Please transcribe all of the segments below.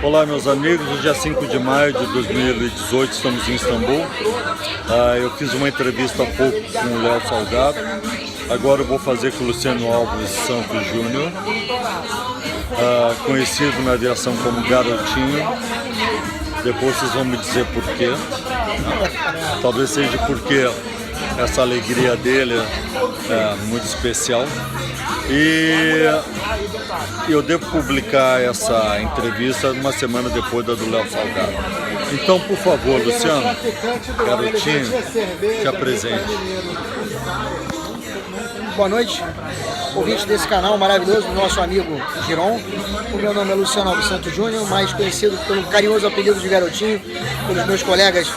Olá, meus amigos, no dia 5 de maio de 2018 estamos em Istambul. Eu fiz uma entrevista há pouco com o Léo Salgado, agora eu vou fazer com o Luciano Alves Santos Júnior, conhecido na aviação como Garotinho. Depois vocês vão me dizer por quê. Talvez seja porque essa alegria dele é muito especial. E eu devo publicar essa entrevista uma semana depois da do Léo Salgado. Então, por favor, Luciano, Garotinho, se apresente. Boa noite, ouvinte desse canal maravilhoso do nosso amigo Giron. O meu nome é Luciano Alves Santos Júnior, mais conhecido pelo carinhoso apelido de Garotinho, pelos meus colegas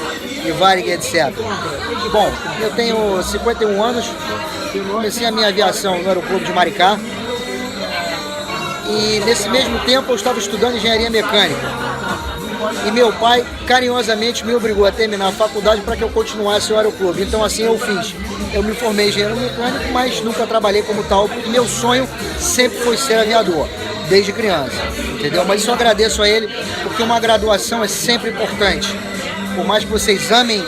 Ivarig, etc. Bom, eu tenho 51 anos, comecei a minha aviação no Aeroclube de Maricá e nesse mesmo tempo eu estava estudando engenharia mecânica. E meu pai carinhosamente me obrigou a terminar a faculdade para que eu continuasse o Aeroclube. Então assim eu fiz. Eu me formei em engenheiro mecânico, mas nunca trabalhei como tal, porque meu sonho sempre foi ser aviador, desde criança, entendeu? Mas só agradeço a ele, porque uma graduação é sempre importante. Por mais que vocês amem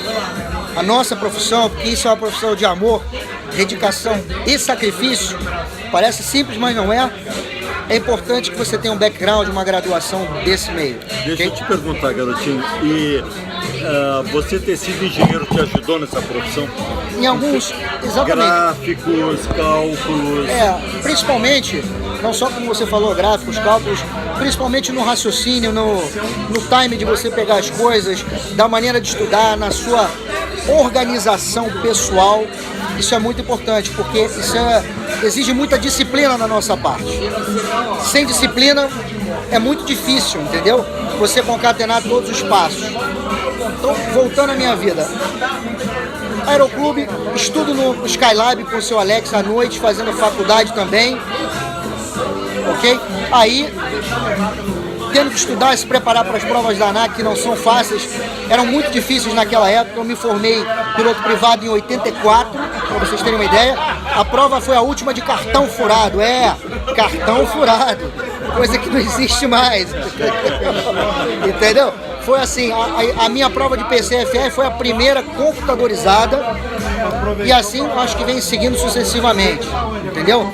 a nossa profissão, porque isso é uma profissão de amor, dedicação e sacrifício, parece simples, mas não é. É importante que você tenha um background, uma graduação desse meio. Deixa eu te perguntar, Garotinho, e você ter sido engenheiro te ajudou nessa profissão? Em alguns, exatamente. Gráficos, cálculos... Principalmente, não só como você falou, gráficos, cálculos, principalmente no raciocínio, no time de você pegar as coisas, da maneira de estudar, na sua organização pessoal. Isso é muito importante, porque isso exige muita disciplina da nossa parte. Sem disciplina é muito difícil, entendeu? Você concatenar todos os passos. Então, voltando à minha vida. Aeroclube, estudo no Skylab com o seu Alex à noite, fazendo faculdade também. Ok? Aí, tendo que estudar e se preparar para as provas da ANAC, que não são fáceis, eram muito difíceis naquela época. Eu me formei piloto privado em 84, para vocês terem uma ideia. A prova foi a última de cartão furado, cartão furado, coisa que não existe mais, entendeu? Foi assim, a minha prova de PCFR foi a primeira computadorizada e assim acho que vem seguindo sucessivamente, entendeu?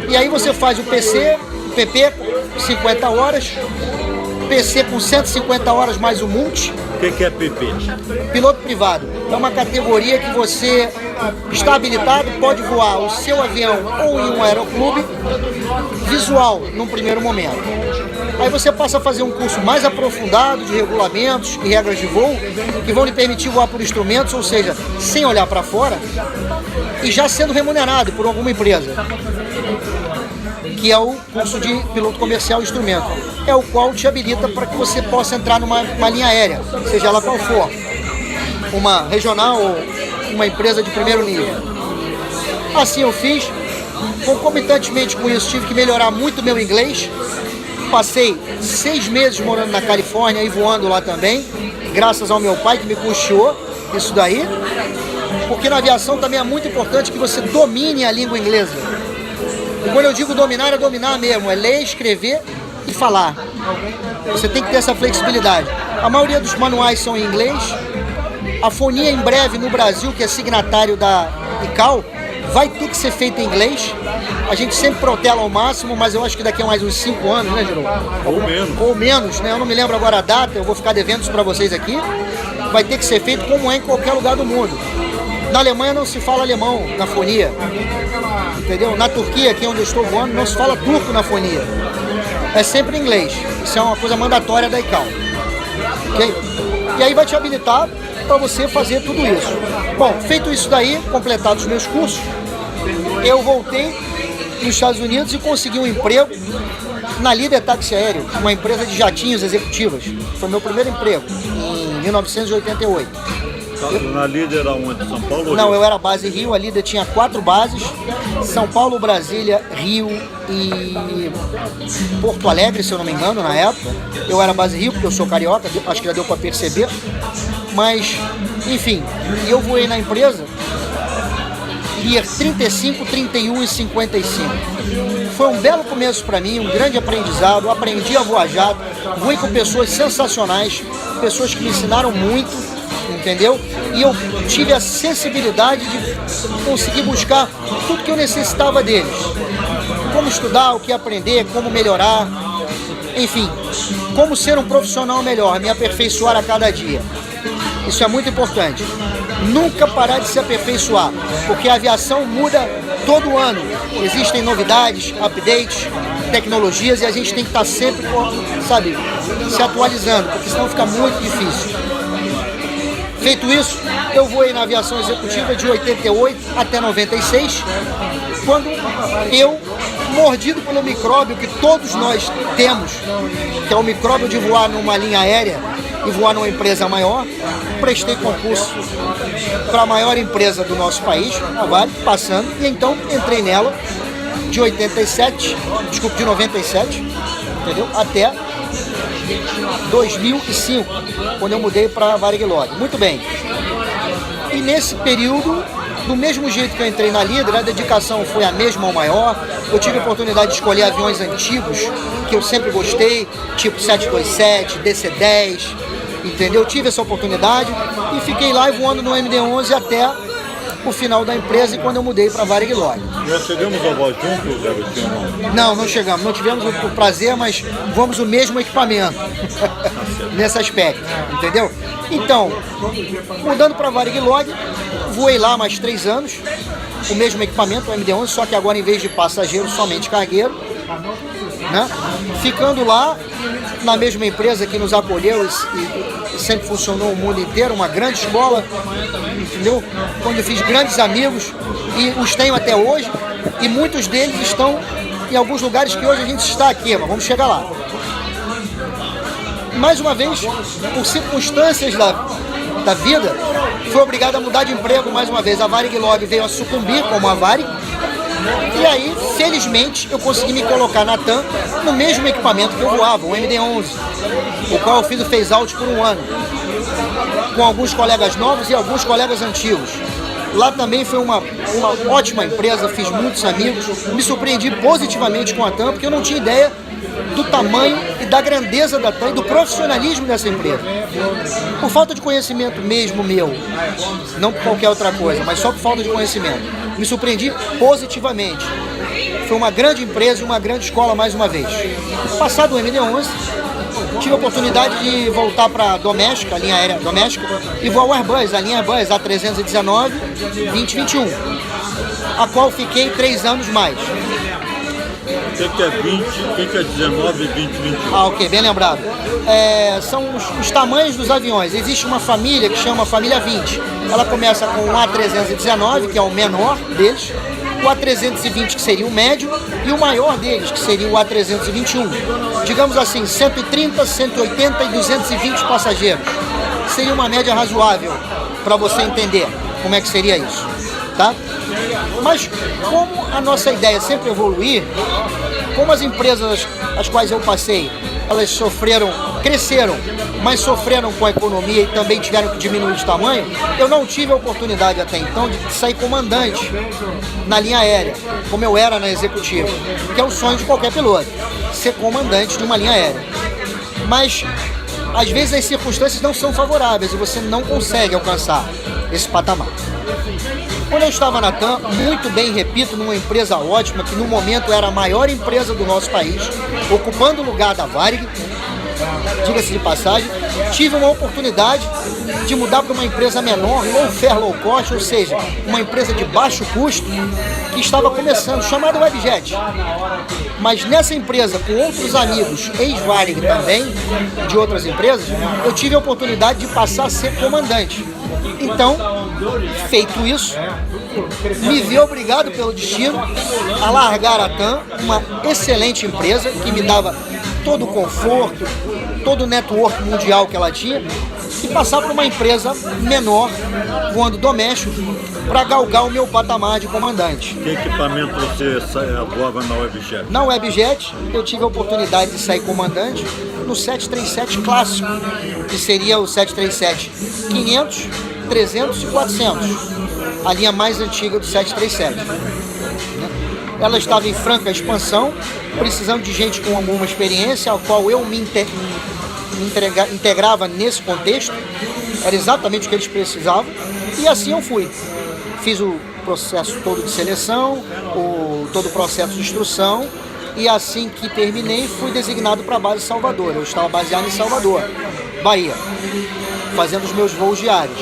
E aí você faz o PP, 50 horas, PC com 150 horas mais o multi. O que é PP? Piloto privado. É uma categoria que você está habilitado, pode voar o seu avião ou em um aeroclube, visual num primeiro momento. Aí você passa a fazer um curso mais aprofundado de regulamentos e regras de voo, que vão lhe permitir voar por instrumentos, ou seja, sem olhar para fora, e já sendo remunerado por alguma empresa, que é o curso de piloto comercial e instrumento, é o qual te habilita para que você possa entrar numa linha aérea, seja ela qual for, uma regional ou uma empresa de primeiro nível. Assim eu fiz, concomitantemente com isso tive que melhorar muito meu inglês, passei 6 meses morando na Califórnia e voando lá também, graças ao meu pai que me custeou isso daí, porque na aviação também é muito importante que você domine a língua inglesa. E quando eu digo dominar, é dominar mesmo, é ler, escrever e falar. Você tem que ter essa flexibilidade. A maioria dos manuais são em inglês. A fonia em breve no Brasil, que é signatário da ICAO, vai ter que ser feita em inglês. A gente sempre protela ao máximo, mas eu acho que daqui a mais uns 5 anos, né, Jerônimo? Ou menos, né? Eu não me lembro agora a data, eu vou ficar devendo isso para vocês aqui. Vai ter que ser feito como é em qualquer lugar do mundo. Na Alemanha não se fala alemão na fonia, entendeu? Na Turquia, aqui onde eu estou voando, não se fala turco na fonia. É sempre inglês. Isso é uma coisa mandatória da ICAO. Okay? E aí vai te habilitar para você fazer tudo isso. Bom, feito isso daí, completados os meus cursos, eu voltei nos Estados Unidos e consegui um emprego na Líder Táxi Aéreo, uma empresa de jatinhos executivas. Foi meu primeiro emprego, em 1988. Na Líder era onde? São Paulo ou Não, Rio? eu era base Rio, a Líder tinha 4 bases, São Paulo, Brasília, Rio e Porto Alegre, se eu não me engano, na época. Eu era base Rio, porque eu sou carioca, acho que já deu para perceber. Mas, enfim, eu voei na empresa Lear 35, 31 e 55. Foi um belo começo para mim, um grande aprendizado. Aprendi a voar jato, voei com pessoas sensacionais, pessoas que me ensinaram muito, entendeu? E eu tive a sensibilidade de conseguir buscar tudo que eu necessitava deles. Como estudar, o que aprender, como melhorar, enfim, como ser um profissional melhor, me aperfeiçoar a cada dia. Isso é muito importante. Nunca parar de se aperfeiçoar, porque a aviação muda todo ano. Existem novidades, updates, tecnologias, e a gente tem que estar sempre, sabe, se atualizando, porque senão fica muito difícil. Feito isso, eu voei na aviação executiva de 88 até 96, quando eu, mordido pelo micróbio que todos nós temos, que é o micróbio de voar numa linha aérea e voar numa empresa maior, prestei concurso para a maior empresa do nosso país, a Varig, passando, e então entrei nela de 97, entendeu? Até 2005, quando eu mudei para a Varig Log. Muito bem. E nesse período, do mesmo jeito que eu entrei na Lear, a dedicação foi a mesma ou maior. Eu tive a oportunidade de escolher aviões antigos, que eu sempre gostei, tipo 727, DC-10, entendeu? Eu tive essa oportunidade e fiquei lá voando no MD-11 até o final da empresa, e quando eu mudei para a Varig Log. Já chegamos a voar juntos, garotinho? Não chegamos. Não tivemos o prazer, mas voamos o mesmo equipamento nesse aspecto, entendeu? Então, mudando para a Varig Log, voei lá mais 3 anos, o mesmo equipamento, o MD-11, só que agora em vez de passageiro, somente cargueiro, né? Ficando lá na mesma empresa que nos acolheu e sempre funcionou o mundo inteiro, uma grande escola, entendeu? Onde eu fiz grandes amigos e os tenho até hoje, e muitos deles estão em alguns lugares que hoje a gente está aqui, mas vamos chegar lá. Mais uma vez, por circunstâncias da vida, fui obrigado a mudar de emprego mais uma vez. A Varig Log veio a sucumbir como a Varig, e aí, felizmente, eu consegui me colocar na TAM no mesmo equipamento que eu voava, o MD-11, o qual eu fiz o phase-out por 1 ano, com alguns colegas novos e alguns colegas antigos. Lá também foi uma ótima empresa, fiz muitos amigos, me surpreendi positivamente com a TAM, porque eu não tinha ideia do tamanho e da grandeza da TAM e do profissionalismo dessa empresa. Por falta de conhecimento mesmo meu, não por qualquer outra coisa, mas só por falta de conhecimento, me surpreendi positivamente. Foi uma grande empresa e uma grande escola mais uma vez. Passado o MD-11, tive a oportunidade de voltar para a doméstica, a linha aérea doméstica, e voar o Airbus, a linha Airbus A319-2021, a qual fiquei 3 anos mais. O que é 20, o que é 19 e 20, 21? Ah, ok, bem lembrado. São os tamanhos dos aviões. Existe uma família que chama família 20. Ela começa com o A319, que é o menor deles, o A320, que seria o médio, e o maior deles, que seria o A321. Digamos assim, 130, 180 e 220 passageiros. Seria uma média razoável para você entender como é que seria isso, tá? Mas como a nossa ideia é sempre evoluir, como as empresas às quais eu passei, elas cresceram, mas sofreram com a economia e também tiveram que diminuir de tamanho, eu não tive a oportunidade até então de sair comandante na linha aérea, como eu era na executiva, que é o sonho de qualquer piloto, ser comandante de uma linha aérea. Mas às vezes as circunstâncias não são favoráveis e você não consegue alcançar esse patamar. Quando eu estava na TAM, muito bem, repito, numa empresa ótima, que no momento era a maior empresa do nosso país, ocupando o lugar da Varig, diga-se de passagem, tive uma oportunidade de mudar para uma empresa menor, low fare, low cost, ou seja, uma empresa de baixo custo, que estava começando, chamada Webjet. Mas nessa empresa, com outros amigos, ex-Varig também, de outras empresas, eu tive a oportunidade de passar a ser comandante. Então, feito isso, me vi obrigado pelo destino a largar a TAM, uma excelente empresa que me dava todo o conforto, todo o network mundial que ela tinha, e passar para uma empresa menor, voando doméstico, para galgar o meu patamar de comandante. Que equipamento você voava na Webjet? Na Webjet, eu tive a oportunidade de sair comandante no 737 clássico, que seria o 737-500, 300 e 400. a linha mais antiga do 737. Ela estava em franca expansão, precisando de gente com alguma experiência, ao qual eu me integrava nesse contexto. Era exatamente o que eles precisavam, e assim eu fui. Fiz o processo todo de seleção, todo o processo de instrução, e assim que terminei, fui designado para a base Salvador. Eu estava baseado em Salvador, Bahia, fazendo os meus voos diários.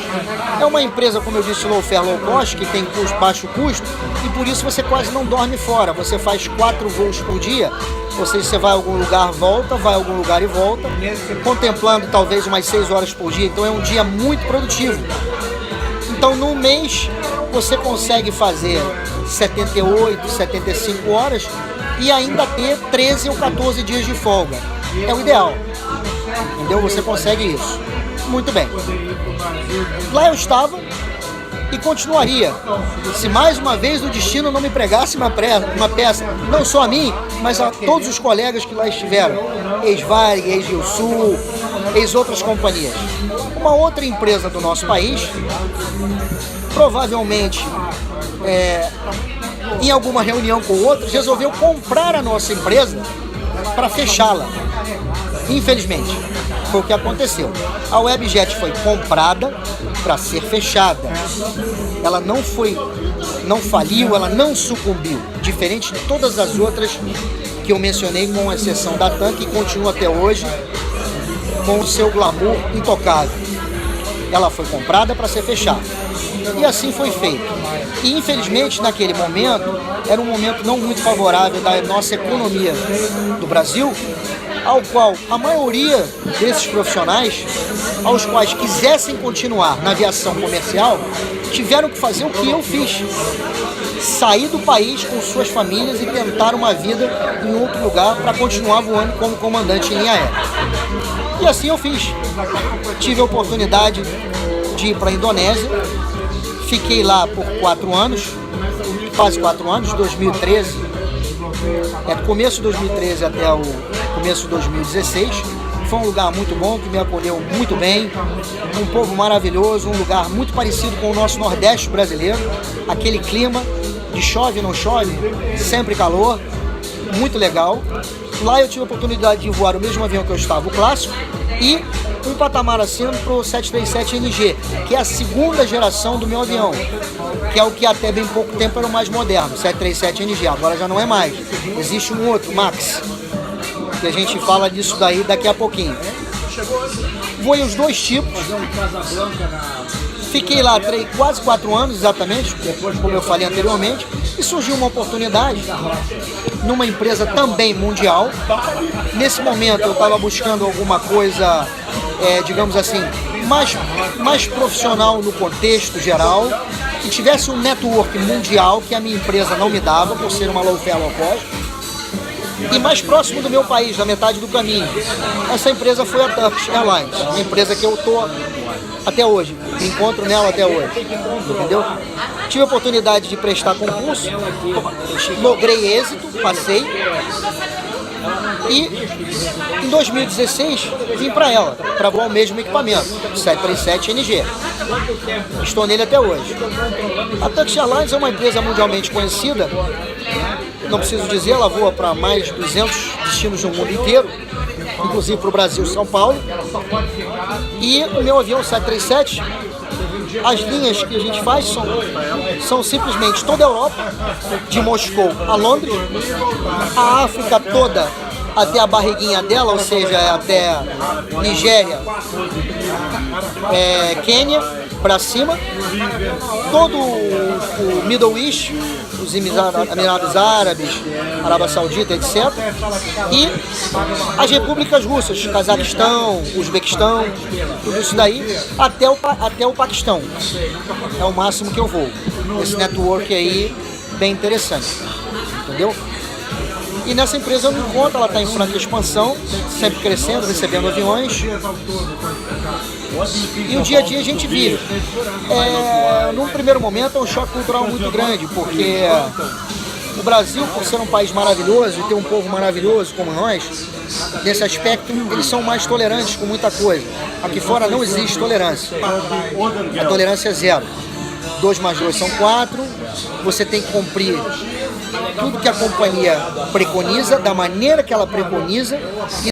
É uma empresa, como eu disse, low fare, low cost, que tem baixo custo, e por isso você quase não dorme fora. Você faz 4 voos por dia, ou seja, você vai a algum lugar, volta, vai a algum lugar e volta, contemplando talvez umas 6 horas por dia. Então é um dia muito produtivo. Então no mês você consegue fazer 78, 75 horas e ainda ter 13 ou 14 dias de folga. É o ideal, entendeu? Você consegue isso. Muito bem. Lá eu estava e continuaria, se mais uma vez o destino não me pregasse uma peça, não só a mim, mas a todos os colegas que lá estiveram, ex-Varig, ex-Rio Sul, ex-outras companhias. Uma outra empresa do nosso país, provavelmente em alguma reunião com outros, resolveu comprar a nossa empresa para fechá-la. Infelizmente, foi o que aconteceu. A Webjet foi comprada para ser fechada. Ela não faliu, ela não sucumbiu, diferente de todas as outras que eu mencionei, com exceção da TAM, que continua até hoje com o seu glamour intocável. Ela foi comprada para ser fechada. E assim foi feito. E infelizmente naquele momento, era um momento não muito favorável da nossa economia do Brasil, ao qual a maioria desses profissionais, aos quais quisessem continuar na aviação comercial, tiveram que fazer o que eu fiz: sair do país com suas famílias e tentar uma vida em outro lugar para continuar voando como comandante em linha aérea. E assim eu fiz. Tive a oportunidade de ir para a Indonésia, fiquei lá por 4 anos, quase 4 anos, 2013, do começo de 2013 até o começo de 2016. Foi um lugar muito bom, que me acolheu muito bem, um povo maravilhoso, um lugar muito parecido com o nosso Nordeste brasileiro, aquele clima de chove não chove, sempre calor, muito legal. Lá eu tive a oportunidade de voar o mesmo avião que eu estava, o clássico, e um patamar acima para o 737NG, que é a segunda geração do meu avião, que é o que até bem pouco tempo era o mais moderno, 737NG, agora já não é mais. Existe um outro, Max, que a gente fala disso daí daqui a pouquinho. Voei os dois tipos, fiquei lá quase 4 anos exatamente, depois, como eu falei anteriormente, e surgiu uma oportunidade numa empresa também mundial. Nesse momento eu estava buscando alguma coisa, digamos assim, mais profissional no contexto geral, que tivesse um network mundial que a minha empresa não me dava, por ser uma low fare low cost, e mais próximo do meu país, na metade do caminho. Essa empresa foi a Turkish Airlines, a empresa que eu estou até hoje, me encontro nela até hoje, entendeu? Tive a oportunidade de prestar concurso, logrei êxito, passei, e em 2016 vim para ela, para voar o mesmo equipamento, 737NG. Estou nele até hoje. A Turkish Airlines é uma empresa mundialmente conhecida, não preciso dizer, ela voa para mais de 200 destinos no mundo inteiro, inclusive para o Brasil e São Paulo. E o meu avião 737, as linhas que a gente faz são simplesmente toda a Europa, de Moscou a Londres, a África toda até a barriguinha dela, ou seja, até Nigéria, Quênia, para cima, todo o Middle East, os Emirados Árabes, Arábia Saudita, etc. E as repúblicas russas, Cazaquistão, Uzbequistão, tudo isso daí, até o Paquistão. É o máximo que eu vou. Esse network aí, bem interessante, entendeu? E nessa empresa eu me encontro, ela está em franca expansão, sempre crescendo, recebendo aviões. E o dia a dia a gente vive. Num primeiro momento é um choque cultural muito grande, porque o Brasil, por ser um país maravilhoso e ter um povo maravilhoso como nós, nesse aspecto eles são mais tolerantes com muita coisa. Aqui fora não existe tolerância. A tolerância é zero. 2 mais 2 são 4, você tem que cumprir tudo que a companhia preconiza, da maneira que ela preconiza, e